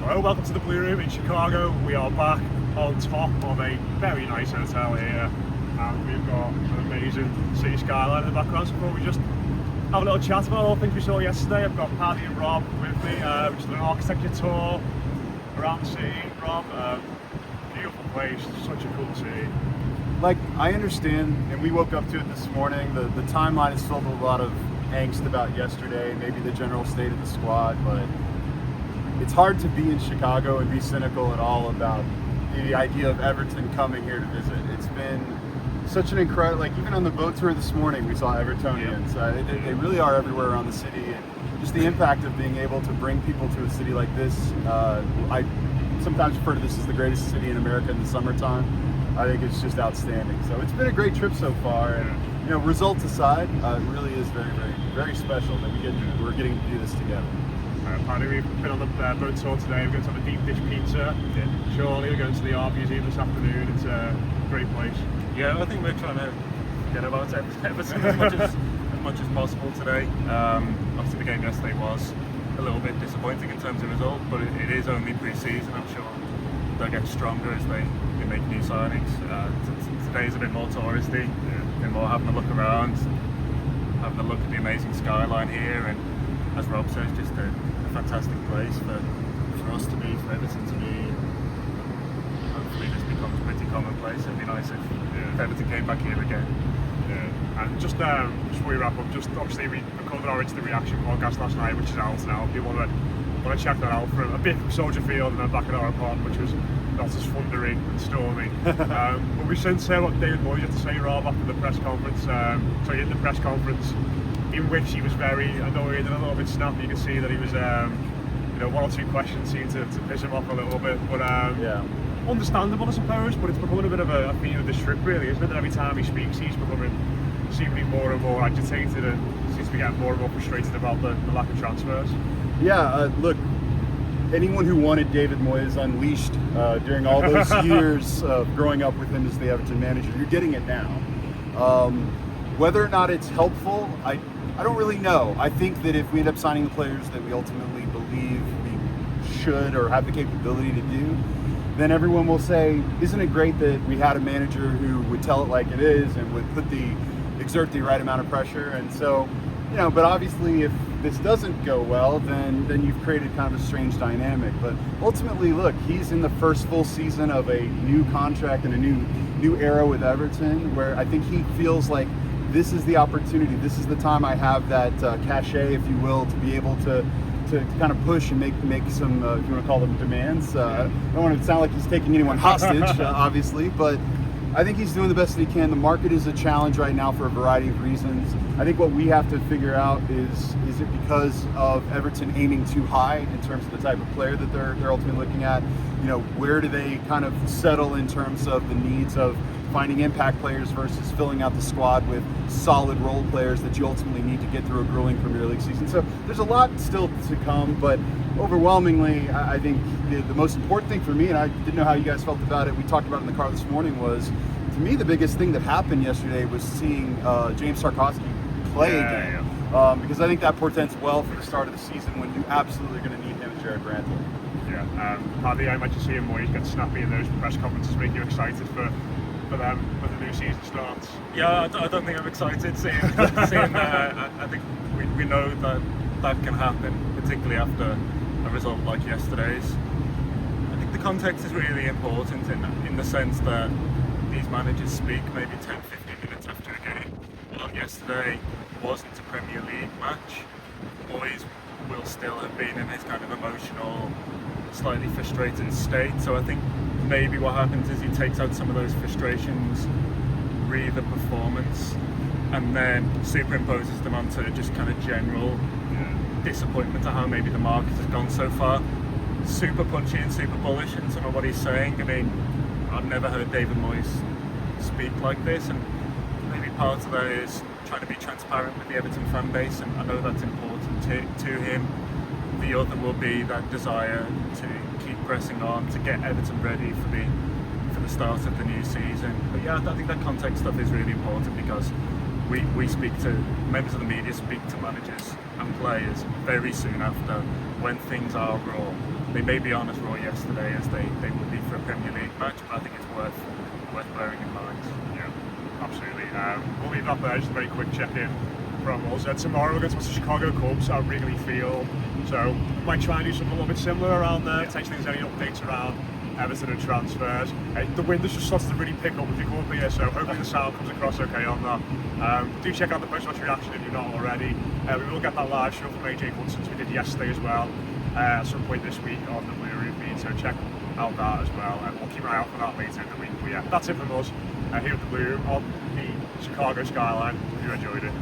Hello, welcome to the Blue Room in Chicago. We are back on top of a very nice hotel here, and we've got an amazing city skyline in the background. So before we just have a little chat about all the things we saw yesterday, I've got Paddy and Rob with me, which is an architecture tour around the city. Rob, beautiful place, such a cool city. Like, I understand, and we woke up to it this morning, the timeline is filled with a lot of angst about yesterday, maybe the general state of the squad, but it's hard to be in Chicago and be cynical at all about the idea of Everton coming here to visit. It's been such an incredible, like even on the boat tour this morning, we saw Evertonians. They really are everywhere around the city, and just the impact of being able to bring people to a city like this. I sometimes refer to this as the greatest city in America in the summertime. I think it's just outstanding. So it's been a great trip so far, and you know, results aside, it really is very, very, very special that we're getting to do this together. Paddy, we've been on the boat tour today. We're going to have a deep dish pizza. Surely we're going to the art museum this afternoon. It's a great place. Yeah, I think we're trying to get about Everton as much as possible today. Obviously the game yesterday was a little bit disappointing in terms of result, but it is only pre-season. I'm sure they'll get stronger as they make new signings. Today's a bit more touristy, a bit more having a look around, having a look at the amazing skyline here, and as Rob says, just a fantastic place for us to be, for Everton to be. Hopefully this becomes pretty commonplace. It'd be nice if Everton came back here again. Yeah. And just before we wrap up, just obviously we recorded our instant reaction podcast last night, which is out now. If you want to check that out, for a bit from Soldier Field and then back at our apartment, which was not as thundering and stormy. But we since heard what David Moyes had to say, Rob, after the press conference. In the press conference, in which he was very annoyed and a little bit snappy. You can see that he was, one or two questions seemed to piss him off a little bit. But understandable, I suppose. But it's becoming a bit of a theme of this trip, really, isn't it? That every time he speaks, he's becoming seemingly more and more agitated and seems to be getting more and more frustrated about the lack of transfers. Yeah, look, anyone who wanted David Moyes unleashed during all those years of growing up with him as the Everton manager, you're getting it now. Whether or not it's helpful, I don't really know. I think that if we end up signing the players that we ultimately believe we should or have the capability to do, then everyone will say, isn't it great that we had a manager who would tell it like it is and would exert the right amount of pressure? And so, but obviously if this doesn't go well, then you've created kind of a strange dynamic. But ultimately, look, he's in the first full season of a new contract and a new era with Everton, where I think he feels like this is the opportunity, this is the time I have that cachet, if you will, to be able to kind of push and make some, if you want to call them demands. I don't want it to sound like he's taking anyone hostage, obviously, but I think he's doing the best that he can. The market is a challenge right now for a variety of reasons. I think what we have to figure out is it because of Everton aiming too high in terms of the type of player that they're ultimately looking at? Where do they kind of settle in terms of the needs of finding impact players versus filling out the squad with solid role players that you ultimately need to get through a grueling Premier League season? So there's a lot still to come, but overwhelmingly, I think the most important thing for me, and I didn't know how you guys felt about it, we talked about it in the car this morning, was, to me, the biggest thing that happened yesterday was seeing James Tarkowski play again. Because I think that portends well for the start of the season when you absolutely are going to need him and Jared Brantley. Yeah, Paddy, I imagine seeing Moyes get snappy in those press conferences make you excited for them when the new season starts. Yeah, I don't think I'm excited seeing that. I think we know that can happen, particularly after a result like yesterday's. I think the context is really important in the sense that these managers speak maybe 10-15 minutes after a game. Well, yesterday wasn't a Premier League match. Moyes will still have been in his kind of emotional, slightly frustrated state. So I think maybe what happens is he takes out some of those frustrations, re the performance, and then superimposes them onto just kind of general disappointment at how maybe the market has gone so far. Super punchy and super bullish in some of what he's saying. I mean, I've never heard David Moyes speak like this, and maybe part of that is trying to be transparent with the Everton fan base, and I know that's important to him. The other will be that desire to keep pressing on, to get Everton ready for the start of the new season. But yeah, I think that context stuff is really important, because we speak to members of the media, speak to managers and players very soon after when things are raw. They may be on as raw yesterday as they would be for a Premier League match, but I think it's worth bearing in mind. Yeah, absolutely. We'll leave that there. Just a very quick check-in from us. Tomorrow we're going to watch the Chicago Cubs at Wrigley Field, so we might try and do something a little bit similar around there. Potentially there's any updates around Everton and transfers. The wind has just started to really pick up as we come up here, so hopefully the sound comes across okay on that. Do check out the post-match reaction if you're not already. We will get that live show from AJ Hudson's we did yesterday as well, at some point this week on the Blue Room feed, so check out that as well, and we'll keep an eye out for that later in the week. But yeah, that's it from us here at the Blue Room on the Chicago skyline. Hope you enjoyed it.